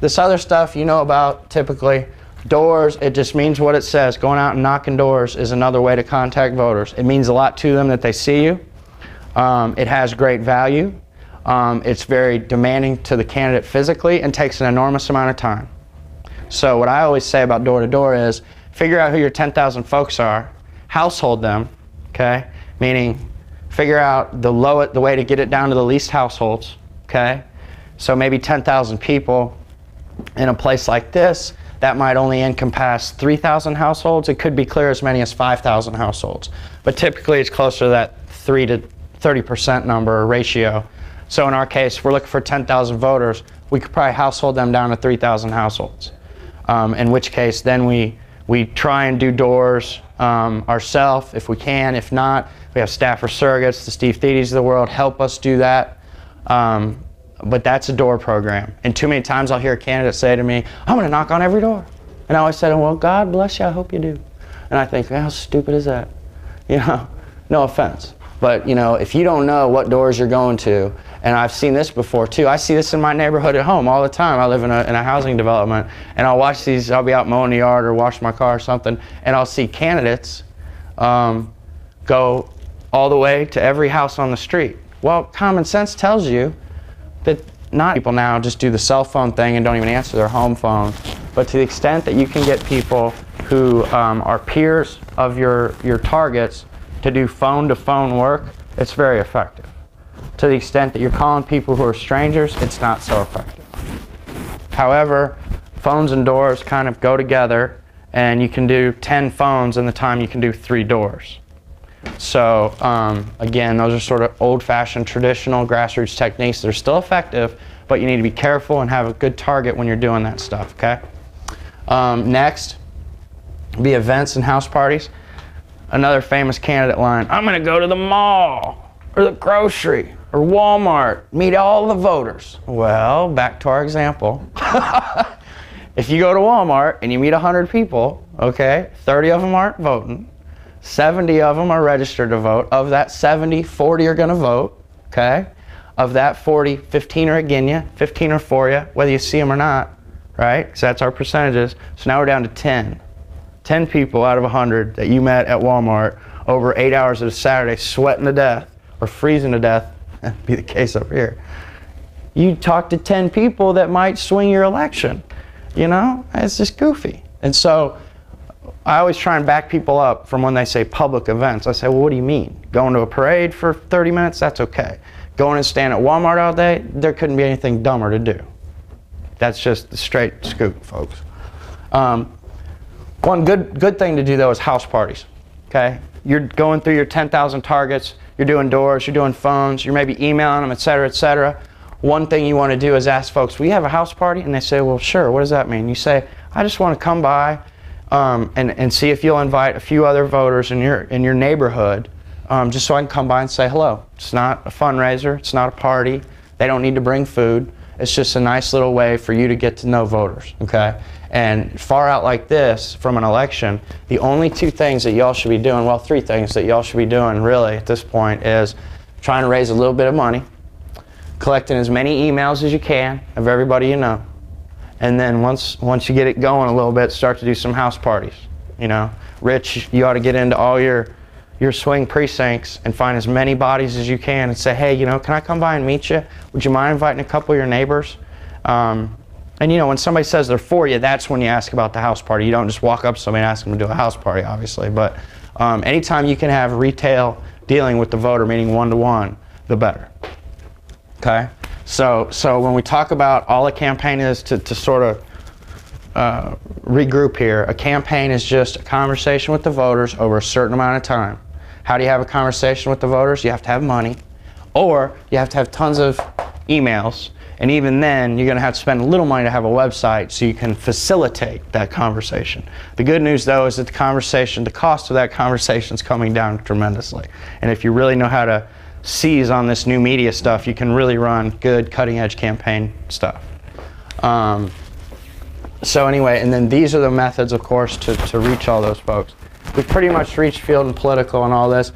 This other stuff you know about typically. Doors, it just means what it says. Going out and knocking doors is another way to contact voters. It means a lot to them that they see you. It has great value. It's very demanding to the candidate physically and takes an enormous amount of time. So what I always say about door-to-door is figure out who your 10,000 folks are, household them, okay? Meaning figure out the way to get it down to the least households, okay? So maybe 10,000 people in a place like this, that might only encompass 3,000 households. It could be clear as many as 5,000 households. But typically it's closer to that 3 to 30% number or ratio. So in our case, if we're looking for 10,000 voters, we could probably household them down to 3,000 households. In which case then we try and do doors ourselves if we can. If not, we have staffer surrogates, the Steve Thiedes of the world, help us do that. But that's a door program. And too many times I'll hear a candidate say to me, I'm going to knock on every door. And I always say, well, God bless you, I hope you do. And I think, how stupid is that? You know, no offense. But, you know, if you don't know what doors you're going to, and I've seen this before too. I see this in my neighborhood at home all the time. I live in a housing development, and I'll watch these, I'll be out mowing the yard or wash my car or something, and I'll see candidates go all the way to every house on the street. Well, common sense tells you that not people now just do the cell phone thing and don't even answer their home phone, but to the extent that you can get people who are peers of your targets to do phone-to-phone work, it's very effective. To the extent that you're calling people who are strangers, it's not so effective. However, phones and doors kind of go together, and you can do 10 phones in the time you can do 3 doors. So again, those are sort of old-fashioned, traditional grassroots techniques that are still effective, but you need to be careful and have a good target when you're doing that stuff, okay? Next, be events and house parties. Another famous candidate line, I'm going to go to the mall or the grocery or Walmart, meet all the voters. Well, back to our example. If you go to Walmart and you meet 100 people, okay, 30 of them aren't voting, 70 of them are registered to vote. Of that 70, 40 are going to vote, okay? Of that 40, 15 are against you, 15 are for you, whether you see them or not, right? Because that's our percentages. So now we're down to 10. 10 people out of 100 that you met at Walmart over 8 hours of a Saturday, sweating to death or freezing to death. That'd be the case up here. You talk to 10 people that might swing your election. You know, it's just goofy. And so I always try and back people up from when they say public events. I say, well, what do you mean? Going to a parade for 30 minutes? That's okay. Going and stand at Walmart all day? There couldn't be anything dumber to do. That's just the straight scoop, folks. One good thing to do though is house parties, okay? You're going through your 10,000 targets, you're doing doors, you're doing phones, you're maybe emailing them, et cetera, et cetera. One thing you want to do is ask folks, we have a house party? And they say, well, sure, what does that mean? You say, I just want to come by and see if you'll invite a few other voters in your neighborhood, just so I can come by and say hello. It's not a fundraiser, it's not a party, they don't need to bring food. It's just a nice little way for you to get to know voters, okay? And far out like this from an election, the only 2 things that y'all should be doing, well, 3 things that y'all should be doing really at this point is trying to raise a little bit of money, collecting as many emails as you can of everybody you know, and then once you get it going a little bit, start to do some house parties. You know, Rich, you ought to get into all your swing precincts and find as many bodies as you can and say, hey, you know, can I come by and meet you? Would you mind inviting a couple of your neighbors? And you know, when somebody says they're for you, that's when you ask about the house party. You don't just walk up to somebody and ask them to do a house party, obviously. But anytime you can have retail dealing with the voter, meaning one-to-one, the better. Okay? So when we talk about all a campaign is to sort of regroup here, a campaign is just a conversation with the voters over a certain amount of time. How do you have a conversation with the voters? You have to have money, or you have to have tons of emails. And even then, you're going to have to spend a little money to have a website so you can facilitate that conversation. The good news, though, is that the cost of that conversation is coming down tremendously. And if you really know how to seize on this new media stuff, you can really run good cutting-edge campaign stuff. So anyway, and then these are the methods, of course, to reach all those folks. We've pretty much reached field and political and all this.